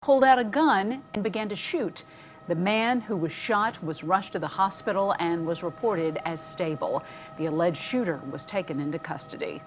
pulled out a gun and began to shoot. The man who was shot was rushed to the hospital and was reported as stable. The alleged shooter was taken into custody.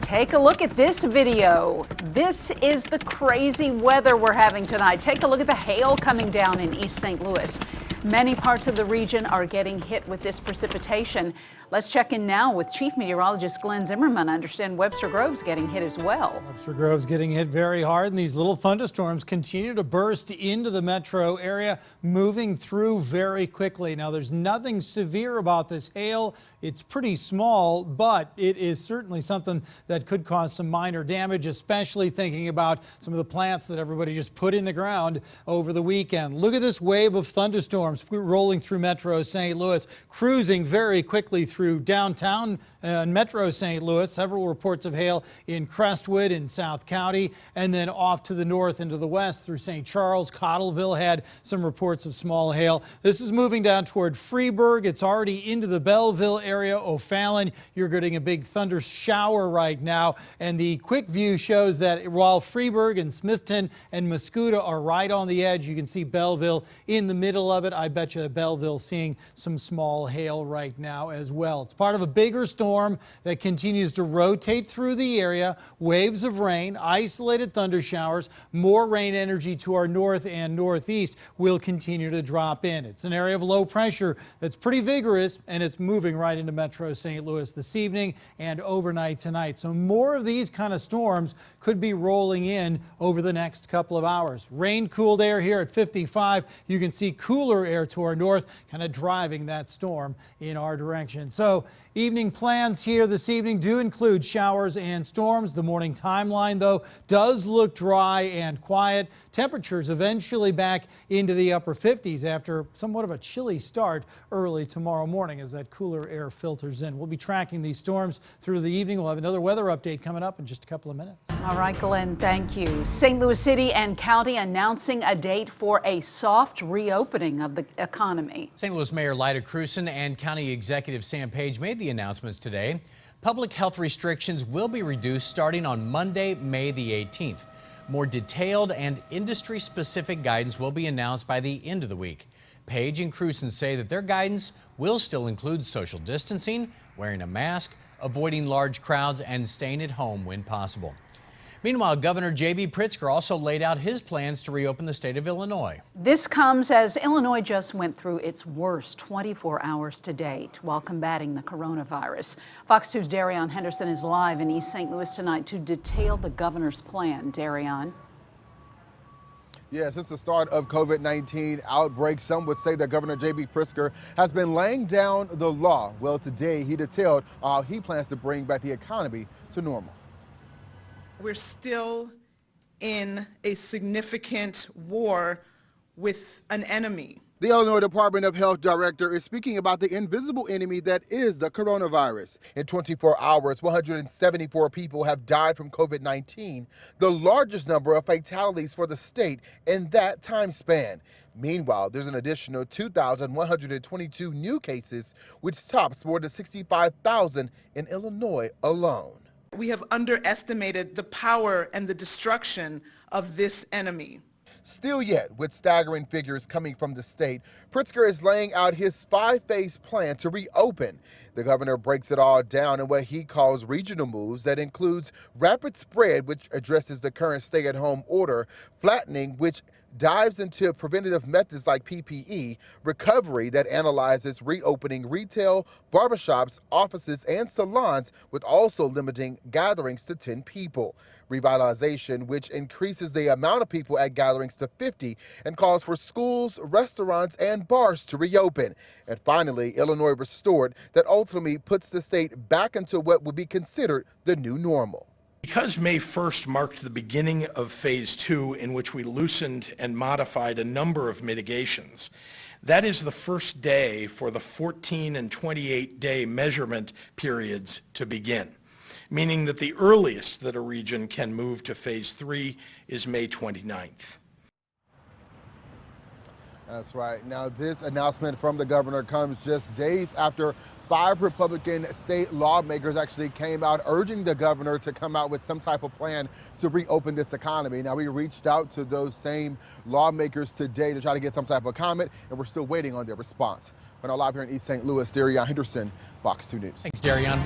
Take a look at this video. This is the crazy weather we're having tonight. Take a look at the hail coming down in East St. Louis. Many parts of the region are getting hit with this precipitation. Let's check in now with Chief Meteorologist Glenn Zimmerman. I understand Webster Grove's getting hit as well. Webster Grove's getting hit very hard, and these little thunderstorms continue to burst into the metro area, moving through very quickly. Now, there's nothing severe about this hail. It's pretty small, but it is certainly something that could cause some minor damage, especially thinking about some of the plants that everybody just put in the ground over the weekend. Look at this wave of thunderstorms rolling through Metro St. Louis, cruising very quickly through downtown Metro St. Louis. Several reports of hail in Crestwood in South County, and then off to the north into the west through St. Charles. Cottleville had some reports of small hail. This is moving down toward Freeburg. It's already into the Belleville area. O'Fallon, you're getting a big thunder shower right now, and the quick view shows that while Freeburg and Smithton and Mascoutah are right on the edge, you can see Belleville in the middle of it. I bet you Belleville seeing some small hail right now as well. It's part of a bigger storm that continues to rotate through the area. Waves of rain, isolated thunder showers, more rain energy to our north and northeast will continue to drop in. It's an area of low pressure that's pretty vigorous, and it's moving right into Metro St. Louis this evening and overnight tonight. So more of these kind of storms could be rolling in over the next couple of hours. Rain-cooled air here at 55. You can see cooler air to our north, kind of driving that storm in our direction. So evening plans here this evening do include showers and storms. The morning timeline, though, does look dry and quiet. Temperatures eventually back into the upper 50s after somewhat of a chilly start early tomorrow morning as that cooler air filters in. We'll be tracking these storms through the evening. We'll have another weather update coming up in just a couple of minutes. All right, Glenn, thank you. St. Louis City and County announcing a date for a soft reopening of the economy. St. Louis Mayor Lyda Krewson and County Executive Sam Page made the announcements today. Public health restrictions will be reduced starting on Monday, May the 18th. More detailed and industry-specific guidance will be announced by the end of the week. Page and Krewson say that their guidance will still include social distancing, wearing a mask, avoiding large crowds, and staying at home when possible. Meanwhile, Governor J.B. Pritzker also laid out his plans to reopen the state of Illinois. This comes as Illinois just went through its worst 24 hours to date while combating the coronavirus. Fox 2's Darion Henderson is live in East St. Louis tonight to detail the governor's plan. Darion. Yeah, since the start of COVID-19 outbreak, some would say that Governor J.B. Pritzker has been laying down the law. Well, today he detailed how he plans to bring back the economy to normal. We're still in a significant war with an enemy. The Illinois Department of Health Director is speaking about the invisible enemy that is the coronavirus. In 24 hours, 174 people have died from COVID-19, the largest number of fatalities for the state in that time span. Meanwhile, there's an additional 2,122 new cases, which tops more than 65,000 in Illinois alone. We have underestimated the power and the destruction of this enemy. Still yet, with staggering figures coming from the state, Pritzker is laying out his 5-phase plan to reopen. The governor breaks it all down in what he calls regional moves that includes rapid spread, which addresses the current stay-at-home order, flattening, which dives into preventative methods like PPE, recovery that analyzes reopening retail, barbershops, offices, and salons, with also limiting gatherings to 10 people. Revitalization, which increases the amount of people at gatherings to 50 and calls for schools, restaurants, and bars to reopen. And finally, Illinois Restored, that ultimately puts the state back into what would be considered the new normal. Because May 1st marked the beginning of phase 2, in which we loosened and modified a number of mitigations, that is the first day for the 14 and 28-day measurement periods to begin, meaning that the earliest that a region can move to phase 3 is May 29th. That's right. Now, this announcement from the governor comes just days after 5 Republican state lawmakers actually came out urging the governor to come out with some type of plan to reopen this economy. Now, we reached out to those same lawmakers today to try to get some type of comment, and we're still waiting on their response. We're now live here in East St. Louis. Darian Henderson, Fox 2 News. Thanks, Darian.